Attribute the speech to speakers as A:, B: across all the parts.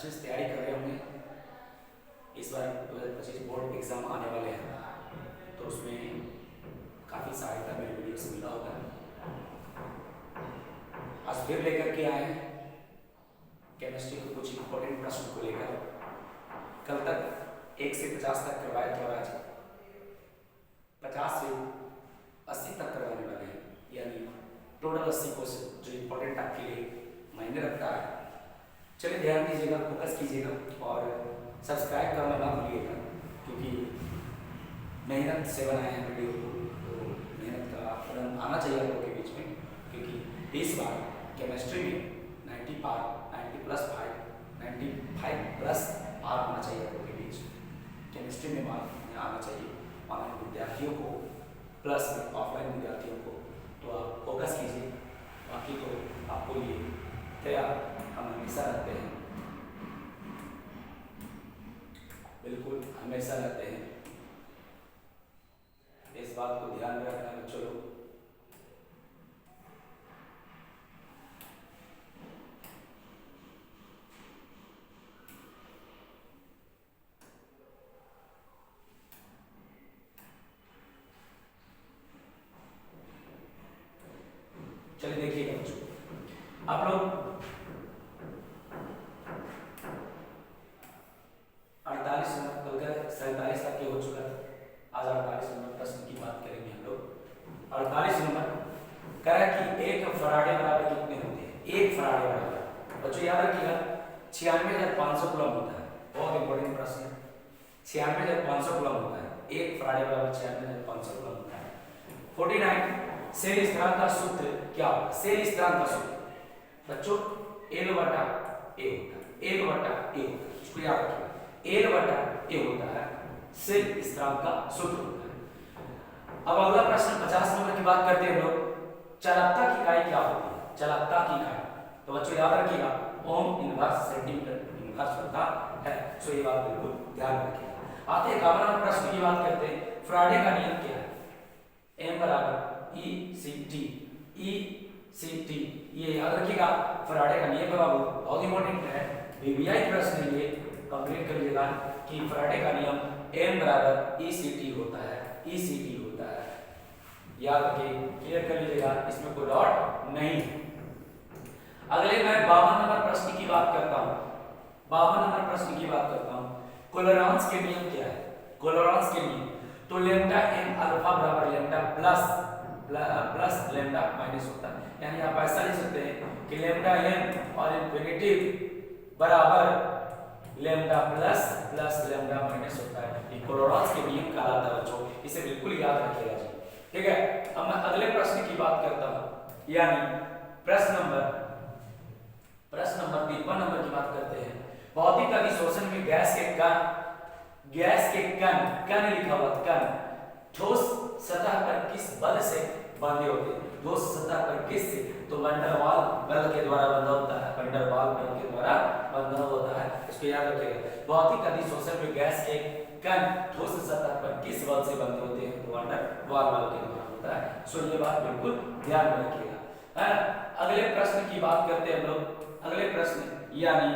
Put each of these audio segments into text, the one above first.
A: अच्छे से तैयारी कर रहे होंगे। इस बार 2025 बोर्ड एग्जाम आने वाले हैं, तो उसमें काफ़ी सहायता मेरे वीडियो से मिला होगा। आज फिर लेकर के आए हैं केमिस्ट्री के कुछ इंपॉर्टेंट प्रश्न को लेकर। कल तक 1 से 50 तक करवाए थे और आज 50 से 80 तक करवाने वाले हैं, यानी टोटल 80 क्वेश्चन जो इंपॉर्टेंट आपके लिए मायने रखता है। चलिए ध्यान दीजिएगा, फोकस कीजिएगा और सब्सक्राइब करना ना भूलिएगा, क्योंकि मेहनत से बनाए हैं वीडियो को, तो मेहनत का फलन आना चाहिए आप लोगों के बीच में। क्योंकि इस बार केमिस्ट्री में 90 पार, 90 प्लस 5, 95 प्लस पार होना चाहिए आप लोगों के बीच। केमिस्ट्री में मार्क आना चाहिए ऑनलाइन विद्यार्थियों को प्लस में ऑफलाइन विद्यार्थियों को, तो आप फोकस कीजिए। बाकी तो आपको ये तैयार हम हमेशा रहते हैं, बिल्कुल हमेशा रहते हैं, इस बात को ध्यान में रखना बच्चों लोग। चलिए देखिएगा बच्चों, आप लोग 48 नंबर, कल का 47 तक के हो चुका है। आज 48 नंबर प्रश्न की बात करेंगे हम लोग। 48 नंबर कह रहा है कि एक फराडे बराबर कितने होते हैं। एक फराडे बराबर बच्चों याद रखिएगा 96,500 कूलम होता है। बहुत इंपॉर्टेंट प्रश्न है। 96,500 कूलम होता है। एक फराडे बराबर 96,500 कूलम होता है। 49 सेल स्थिरांक का सूत्र क्या होगा। सेल स्थिरांक का सूत्र बच्चों L बटा A होता है। L बटा A होता है, इसको याद रखिएगा। L बटा A होता है, सेल स्थिरांक का सूत्र होता है। अब अगला प्रश्न 50 नंबर की बात करते हैं हम लोग। चालकता की इकाई क्या होती है। चालकता की इकाई तो बच्चों याद रखिएगा ओम इनवर्स सेंटीमीटर इनवर्स होता है, सो ये बात बिल्कुल ध्यान रखिएगा। आते हैं 51 नंबर प्रश्न की बात करते हैं। फैराडे का नियम क्या है। M बराबर ECT, ECT ये याद रखिएगा फैराडे का नियम बाबू बहुत इंपॉर्टेंट है। VBI प्रश्न ये कंप्लीट कर लीजिएगा कि फैराडे का नियम M बराबर ECT होता है, ECT होता है, याद रखिए, क्लियर कर लीजिएगा, इसमें कोई डॉट नहीं है। अगले मैं 52 नंबर प्रश्न की बात करता हूं। 52 नंबर प्रश्न की बात करता हूं। कोलोरेंस के नियम क्या है। कोलोरेंस के नियम तो लेम्डा m अल्फा बराबर लेम्डा प्लस लेम्डा माइनस होता है, यानी आप ऐसा लिख सकते हैं कि लेम्डा m और इन्फिनिटी बराबर लेम्डा प्लस लेम्डा माइनस होता है। ये कोलोरेंस के नियम कहलाता है बच्चों, इसे बिल्कुल याद रखिएगा जी, ठीक है। अब मैं अगले प्रश्न की बात करता हूं, यानी प्रश्न नंबर 53 नंबर की बात करते हैं। भौतिक अधिशोषण में गैस के कण लिखा हुआ कण ठोस सतह पर किस बल से बंधे होते हैं। ठोस सतह पर किस से, तो वंडरवाल बल के द्वारा बंधा होता है। वंडरवाल बल के द्वारा बंधा होता है, इसको याद रखिएगा। भौतिक अधिशोषण में गैस के कण ठोस सतह पर किस बल से बंधे होते हैं, तो वंडरवाल बल के द्वारा होता है, सो ये बात बिल्कुल ध्यान में रखिएगा। अगले प्रश्न की बात करते हैं हम लोग। अगले प्रश्न यानी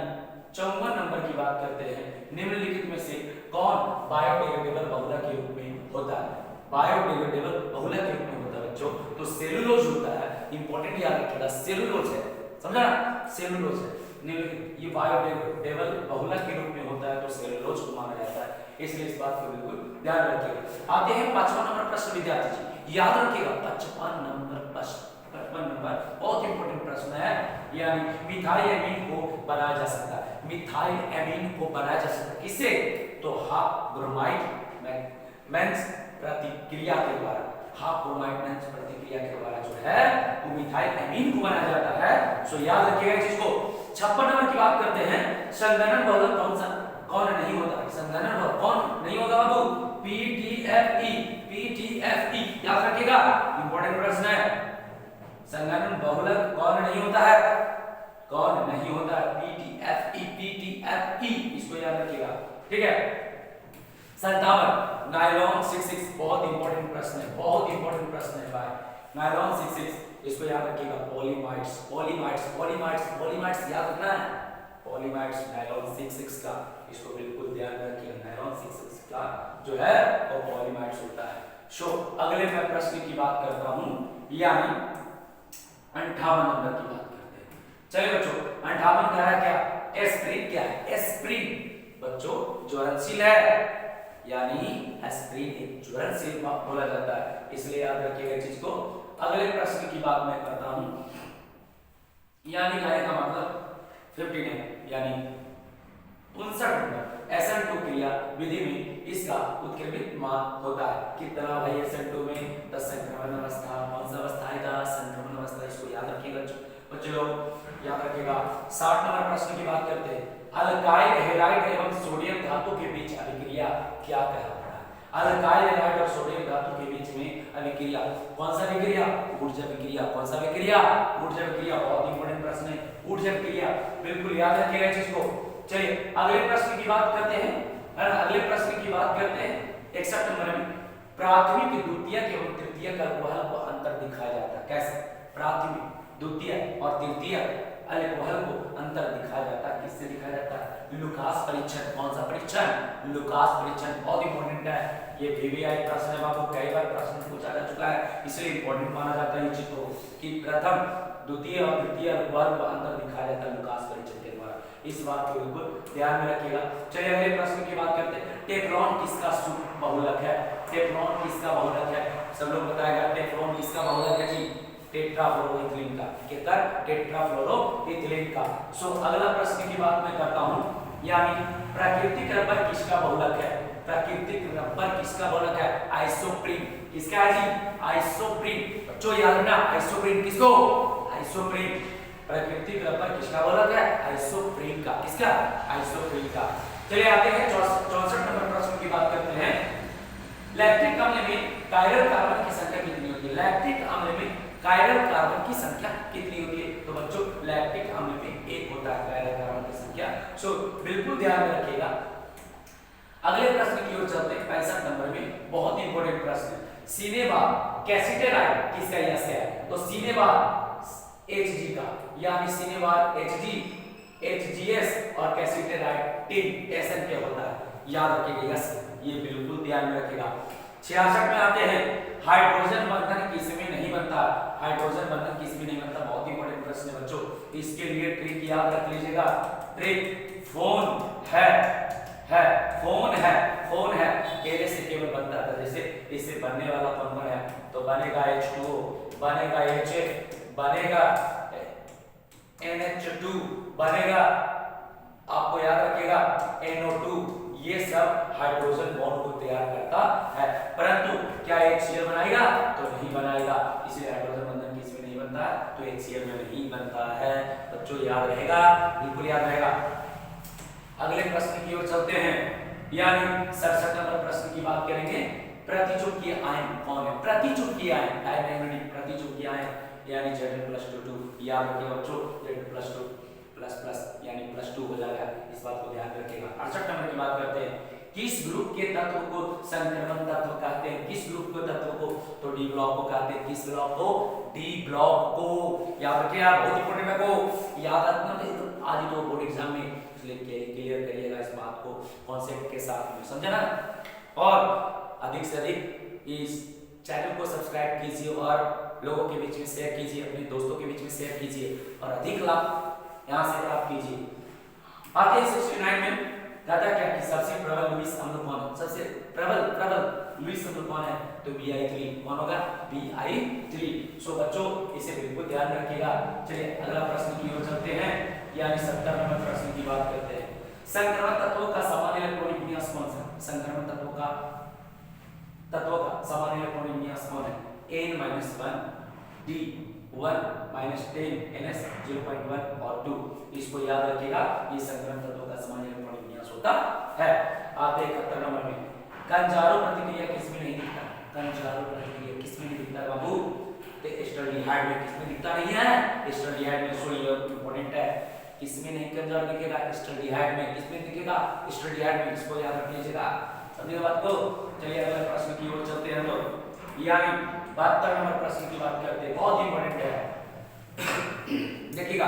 A: 54 नंबर की बात करते हैं। निम्नलिखित में से कौन बायोडिग्रेडेबल बहुलक के रूप में होता है। बायोडिग्रेडेबल बहुलक के रूप में होता है बच्चों, तो सेलुलोज होता है। इंपॉर्टेंट याद रखिएगा, सेलुलोज है, समझा ना, सेलुलोज है। निम्नलिखित ये बायोडिग्रेडेबल बहुलक के रूप में होता है, तो सेलुलोज को माना जाता है, इसलिए इस बात को बिल्कुल ध्यान रखिएगा। आते हैं 55 नंबर प्रश्न विद्यार्थी जी, याद रखिएगा 55 नंबर प्रश्न, 55 नंबर बहुत इंपॉर्टेंट प्रश्न है। यानी मिथाइल एमीन को बनाया जा सकता है। मिथाइल एमीन को बनाया जा सकता है किससे, तो हाफ ब्रोमाइड मेंस प्रतिक्रिया के द्वारा। हाफ ब्रोमाइड मेंस प्रतिक्रिया के द्वारा जो है वो मिथाइल एमीन को बनाया जाता है, सो याद रखिएगा इस चीज को। 56 नंबर की बात करते हैं। संघनन बहुलक कौन नहीं होता है। संघनन बहुलक कौन नहीं होगा बाबू, PTFE, PTFE याद रखिएगा, इंपॉर्टेंट प्रश्न है। संघनन बहुलक कौन नहीं होता है, कौन नहीं होता है, PTFE, PTFE, इसको याद रखिएगा, ठीक है। 57 नायलॉन 66 बहुत इंपॉर्टेंट प्रश्न है, बहुत इंपॉर्टेंट प्रश्न है भाई। नायलॉन 66 इसको याद रखिएगा। पॉलीमाइड्स, पॉलीमाइड्स, पॉलीमाइड्स, पॉलीमाइड्स याद रखना है। पॉलीमाइड्स नायलॉन 66 का, इसको बिल्कुल ध्यान रखिए, नायलॉन 66 का जो है वो पॉलीमाइड्स होता है। सो अगले मैं प्रश्न की बात करता हूं, यानी 58 नंबर की बात करते हैं। चलिए बच्चों 58 कह रहा है क्या, एस्पिरिन क्या है, एस्पिरिन बच्चों ज्वलनशील है, यानी एस्पिरिन एक ज्वलनशील बोला जाता है, इसलिए याद रखिएगा इस चीज को। अगले प्रश्न की बात मैं करता हूं, यानी कहने का मतलब 15 है, यानी 59 नंबर SN2 क्रिया विधि में इसका उत्क्रमित मान होता है कितना भाई, SN2 में 10 संक्रमण अवस्था, कौन सा अवस्था आएगा, संक्रमण अवस्था, इसको याद रखिएगा बच्चों लोग, याद रखिएगा। 60 नंबर प्रश्न की बात करते हैं, अल्काइल हैलाइड एवं सोडियम धातु के बीच अभिक्रिया क्या कहलाता है, अल्काइल हैलाइड और सोडियम धातु के बीच में अभिक्रिया, कौन सा अभिक्रिया, ऊर्जा अभिक्रिया, कौन सा अभिक्रिया, ऊर्जा अभिक्रिया, बहुत इंपॉर्टेंट प्रश्न है, ऊर्जा अभिक्रिया, बिल्कुल याद रखिएगा इस चीज को। चलिए अगले प्रश्न की बात करते हैं, अगले प्रश्न की बात करते हैं 61 नंबर में, प्राथमिक द्वितीयक एवं तृतीयक अल्कोहल को अंतर दिखाया जाता है, कैसे, प्राथमिक द्वितीयक और तृतीयक अल्कोहल को अंतर दिखाया जाता है, किससे दिखाया जाता है, लुकास परीक्षण, कौन सा परीक्षण, लुकास परीक्षण, बहुत इंपॉर्टेंट है, ये VVI प्रश्न है, आपको कई बार प्रश्न पूछा जा चुका है, इसलिए इंपॉर्टेंट माना जाता है इस चीज को कि प्रथम द्वितीय और तृतीय अल्कोहल को अंतर दिखाया जाता है लुकास परीक्षण के द्वारा, इस बात को बिल्कुल ध्यान में रखिएगा। चलिए अगले प्रश्न की बात करते हैं, टेफ्लॉन किसका बहुलक है, टेफ्लॉन किसका बहुलक है, सब लोग बताएगा टेफ्लॉन किसका बहुलक है जी, टेट्राफ्लोरोइथिलीन का, किसका, टेट्राफ्लोरोइथिलीन का। सो अगला प्रश्न की बात मैं करता हूं, यानी प्राकृतिक रबर किसका बहुलक है, प्राकृतिक रबर किसका बहुलक है, आइसोप्रीन, किसका है जी, आइसोप्रीन, बच्चों याद रखना, आइसोप्रीन किसको, आइसोप्रीन, प्राकृतिक रबर किसका बहुलक है, आइसोप्रीन का, किसका, आइसोप्रीन का। चलिए आते हैं 64 नंबर प्रश्न की बात करते हैं, लैक्टिक अम्ल में कायरल कार्बन की संख्या कितनी होती है, लैक्टिक अम्ल में कायरल कार्बन की संख्या कितनी होती है, तो बच्चों लैक्टिक अम्ल में 1 होता है कायरल कार्बन की संख्या, सो बिल्कुल ध्यान में रखिएगा। अगले प्रश्न की ओर चलते हैं 65 नंबर में, बहुत इंपॉर्टेंट प्रश्न, सिनेबार कैसिटेराइड किसका यश है, तो सिनेबार Hg का, यानी सिनेबार Hg, HGS और कैसिटेराइड टिन SN के होता है, याद रखिएगा यस, ये बिल्कुल ध्यान में रखिएगा। 66 में आते हैं, हाइड्रोजन बंधन किसमें नहीं बनता, हाइड्रोजन बंधन किसमें नहीं बनता, बहुत इंपॉर्टेंट प्रश्न है बच्चों, इसके लिए ट्रिक याद रख लीजिएगा, ट्रिक फोन है, फोन है, केले से केवल बनता है, जैसे इससे बनने वाला कौन है, तो बनेगा H2O, बनेगा HF, बनेगा NH2, बनेगा, आपको याद रखिएगा NO2, ये सब हाइड्रोजन बॉन्ड को तैयार करता है, परंतु क्या HCl बनाएगा, तो नहीं बनाएगा, इसलिए हाइड्रोजन बंधन किसमें नहीं बनता, तो HCl में नहीं बनता है, बच्चों याद रहेगा, बिल्कुल याद रहेगा। अगले प्रश्न की ओर चलते हैं, यानी 67 नंबर प्रश्न की बात करेंगे, प्रतिचुंबकीय आयन कौन है, प्रतिचुंबकीय आयन, डायमैग्नेटिक प्रतिचुंबकीय आयन, यानी Zn+2, याद रखिए बच्चों, Z+2++ यानी +2 हो जाएगा, इस बात को ध्यान रखिएगा। 68 नंबर की बात करते हैं, किस ग्रुप के तत्व को संक्रमण तत्व कहते हैं, किस ग्रुप के तत्व को, तो डी ब्लॉक को कहते हैं, किस ब्लॉक को, डी ब्लॉक को, याद रखिए आप, बहुत इंपॉर्टेंट है, को याद रखना, आज तो बोर्ड एग्जाम में, इसलिए क्लियर करिएगा इस बात को कॉन्सेप्ट के साथ में, समझे ना। और अधिक से अधिक इस चैनल को सब्सक्राइब कीजिए और लोगों के बीच में शेयर कीजिए, अपने दोस्तों के बीच में शेयर कीजिए और अधिक लाभ यहाँ से प्राप्त कीजिए। आते हैं 69 में, कहता क्या कि सबसे प्रबल लुईस अम्ल कौन है, सबसे प्रबल लुईस अम्ल कौन है, तो Bi3, कौन होगा, Bi3। सो बच्चों इसे बिल्कुल ध्यान रखिएगा। चलिए अगला प्रश्न की ओर चलते हैं, यानी 70 नंबर प्रश्न की बात करते हैं, संक्रमण तत्वों का सामान्य इलेक्ट्रॉनिक विन्यास कौन सा, संक्रमण तत्वों का सामान्य इलेक्ट्रॉनिक विन्यास कौन है, N-1 D1 -10 NS 0.1 और 2, इसको याद रखिएगा, ये संक्रमण तत्वों का सामान्य इलेक्ट्रॉनिक विन्यास होता है। आते हैं 71 नंबर में, कंजारो प्रतिक्रिया किसमें नहीं दिखता, कंजारो प्रतिक्रिया किसमें नहीं दिखता बाबू, तो एस्टल्डिहाइड में, किसमें दिखता नहीं है, एस्टल्डिहाइड में, सो ये इंपॉर्टेंट है, किसमें नहीं कंजारो दिखेगा, एस्टल्डिहाइड में, किसमें दिखेगा, एस्टल्डिहाइड में, इसको याद रख लीजिएगा, समझे बात को। चलिए अगले प्रश्न की ओर चलते हैं लोग, यानी 72 नंबर प्रश्न की बात करते हैं, बहुत इंपॉर्टेंट है, देखिएगा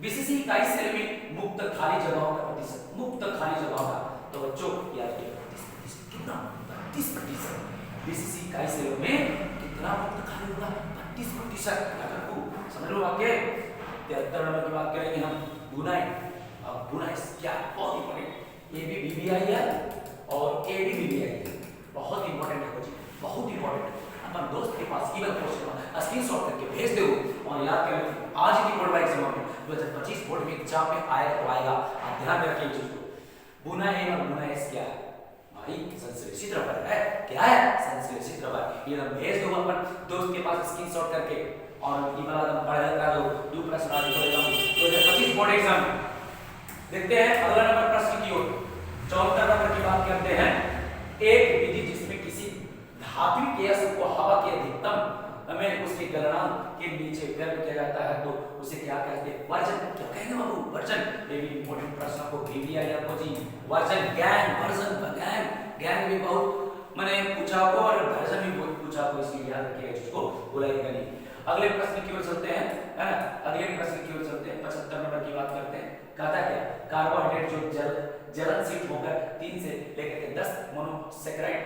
A: बीसीसी इकाई सेल में मुक्त खाली जगहों का प्रतिशत, मुक्त खाली जगहों का, तो बच्चों याद रखिए 32% कितना, 32%। बीसीसी इकाई सेल में कितना मुक्त खाली होगा, 32%। याद रखो, समझ लो वाक्य। 73 नंबर की बात करेंगे हम, बुनाई। अब बुनाई क्या, बहुत इंपॉर्टेंट, ए भी बीबीआई है और ए भी बीबीआई है, बहुत इंपॉर्टेंट है बच्चे, बहुत इंपॉर्टेंट है। अपन दोस्त के पास केवल क्वेश्चन स्क्रीनशॉट करके भेज दो और याद कर लो, आज की बोर्ड वाइज एग्जाम में 2025 बोर्ड में एग्जाम में आएगा तो आएगा। आप ध्यान रखिए इस चीज को। बुनाई और बुनाई क्या है भाई, संश्लेषित रबर है। क्या है, संश्लेषित रबर। ये हम भेज दो अपन दोस्त के पास स्क्रीनशॉट करके और ये वाला हम पढ़ करा दो। दो प्रश्न आज को एग्जाम 2025 बोर्ड एग्जाम देखते हैं। अगला नंबर प्रश्न की ओर 74 नंबर की बात करते हैं। एक विधि जिसमें किसी धात्विक गैस को हवा के अधिकतम हमें उसकी गणना के नीचे गर्म किया जाता है तो उसे क्या कहते हैं, वर्जन। क्या कहेंगे बाबू, वर्जन। ये भी इंपॉर्टेंट प्रश्न को भी दिया है आपको जी, वर्जन, गैंग, वर्जन, गैंग भी बहुत मैंने पूछा को और वर्जन भी बहुत पूछा को, इसलिए याद रखिएगा जिसको बुलाइएगा नहीं। अगले प्रश्न की ओर चलते हैं, है ना। अगले प्रश्न की ओर चलते हैं, 75 नंबर की बात करते हैं। कहता क्या, कार्बोहाइड्रेट जो जलनशील होकर 3 से लेकर 10 मोनोसेकेराइड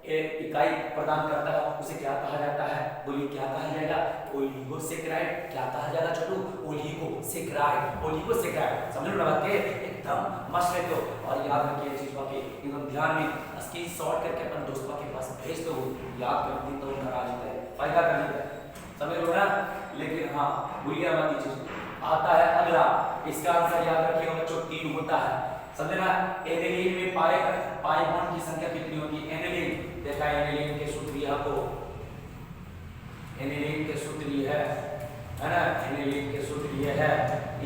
A: इकाई प्रदान करता है उसे क्या कहा जाता है, बोलिए क्या कहा जाएगा, ओलिगोसेकेराइड। क्या कहा जाएगा छोटू, ओलिगोसेकेराइड, ओलिगोसेकेराइड। समझ लो ना बात के, एकदम मस्त है। तो और याद रखिए चीज बाकी एकदम ध्यान में स्क्रीनशॉट करके अपन दोस्तों के पास भेज दो, याद कर दी तो नाराज है, फायदा करने का, समझ लो ना। लेकिन हाँ भूलिए मत चीज। आता है अगला, इसका आंसर याद रखिएगा बच्चों 3 होता है, समझना। एनिलीन में पाई बॉन्ड की संख्या कितनी होती है, एनिलीन देखा, एनिलीन के सूत्र यहाँ को, एनिलीन के सूत्र ये है ना, एनिलीन के सूत्र ये है,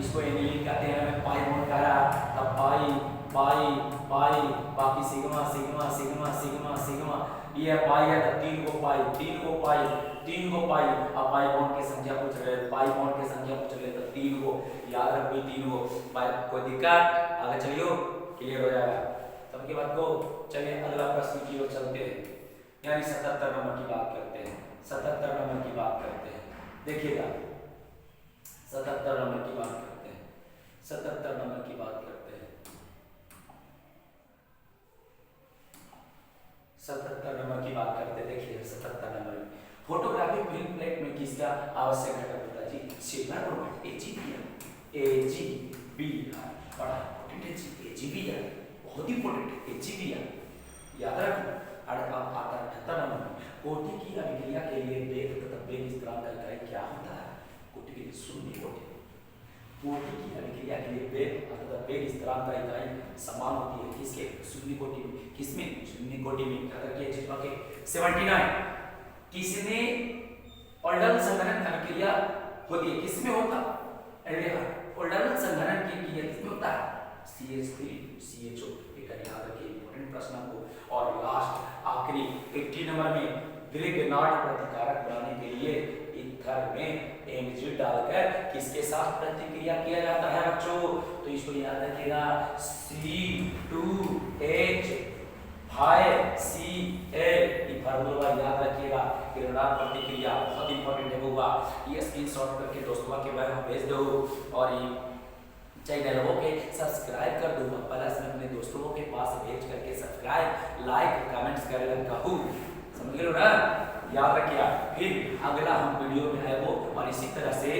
A: इसको एनिलीन कहते हैं, हमें पाई बॉन्ड कह रहा है, तब पाई पाई पाई बाकी sigma sigma sigma sigma sigma, ये पाई है तो 3 को पाई, 3 को पाई, 3 को पाई। अब पाई बॉन्ड की संख्या पूछ रहे, पाई बॉन्ड की संख्या पूछ रहे तो 3 को याद रखो, 3 को पाई। कोई दिक्कत, आगे चलियो, क्लियर हो जाएगा सबकी बात को। चलिए अगला प्रश्न की ओर चलते हैं, यानी 77 नंबर की बात करते हैं, 77 नंबर की बात करते हैं। देखिएगा 77 नंबर की बात करते हैं, 77 नंबर की बात करते हैं, 77 नंबर की बात करते हैं। देखिए 77 नंबर में फोटोग्राफी फिल्म प्लेट में किसका आवश्यक घटक होता है जी, सिल्वर क्रोमेट, एजीबी, बड़ा इंपॉर्टेंट है एजीबी है, बहुत इंपॉर्टेंट है एजीबी है, याद रखो। आता 78 नंबर में कोटि की अभिक्रिया के लिए वेग तथा वेग स्थिरांक का इकाई क्या होता है, कोटि के लिए शून्य कोटि। कोटि की अभिक्रिया के लिए वेग तथा वेग स्थिरांक का इकाई समान होती है किसके, शून्य कोटि में। किसमें, शून्य कोटि में। याद रखिए चीज बाकी 79 किसने ऑल्डर संघनन अभिक्रिया होती है, किसमें होता है, ऑल्डर संघनन की क्रिया किसमें होता है, CH3CHO। एक याद रखिए इंपॉर्टेंट प्रश्न को। और लास्ट आखिरी 80 नंबर में ग्रिग्नार्ड प्रतिकारक बनाने के लिए ईथर में एमजी डालकर किसके साथ प्रतिक्रिया किया जाता है बच्चों, तो इसको याद रखिएगा C2H5Cl, ये फार्मूला याद रखिएगा। ग्रिग्नार्ड प्रतिक्रिया बहुत इंपॉर्टेंट है होगा, ये स्क्रीनशॉट करके दोस्तों के बारे में भेज दो और ये चैनल को सब्सक्राइब कर दो, प्लस में अपने दोस्तों के पास भेज करके सब्सक्राइब लाइक कमेंट्स करेगा कहूँ, समझ लो ना, याद रखिए। फिर अगला हम वीडियो में है वो और इसी तरह से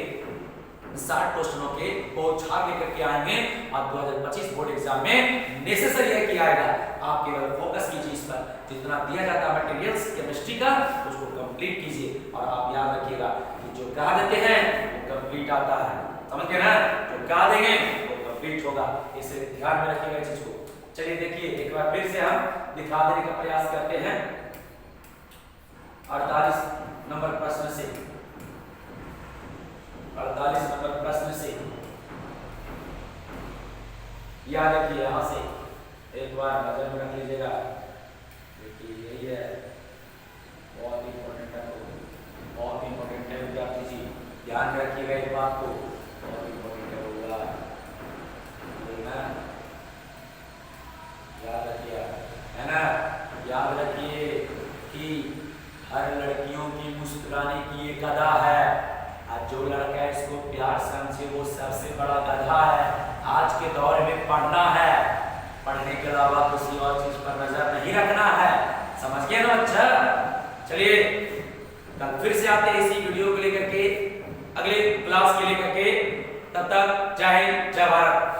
A: 60 क्वेश्चनों के बौछार लेकर के आएंगे। अब 2025 बोर्ड एग्जाम में नेसेसरी है कि आएगा, आप केवल फोकस कीजिए इस पर, जितना दिया जाता है मटेरियल्स केमिस्ट्री का उसको कंप्लीट कीजिए और आप याद रखिएगा कि जो कहा देते हैं वो कंप्लीट आता है, समझ गए ना, जो कहा देंगे वो कंप्लीट होगा, इसे ध्यान में रखिएगा चीज को। चलिए देखिए एक बार फिर से हम दिखा देने का प्रयास करते हैं 48 नंबर प्रश्न से, 48 नंबर प्रश्न से याद रखिए, यहां से एक बार नजर में रख लीजिएगा। देखिए यही है, बहुत इंपॉर्टेंट है, बहुत इंपॉर्टेंट है विद्यार्थी जी, ध्यान में रखिएगा इस बात को, बहुत इंपॉर्टेंट है होगा, याद रखिए, है ना। याद रखिए कि हर लड़कियों की मुस्कुराने की एक अदा है, जो लड़का इसको प्यार समझे वो सबसे बड़ा गधा है। आज के दौर में पढ़ना है, पढ़ने के अलावा किसी और चीज पर नजर नहीं रखना है। समझ गए ना बच्चा? चलिए कल फिर से आते हैं इसी वीडियो को लेकर के, अगले क्लास के लेकर के। तब तक जय हिंद, जय भारत।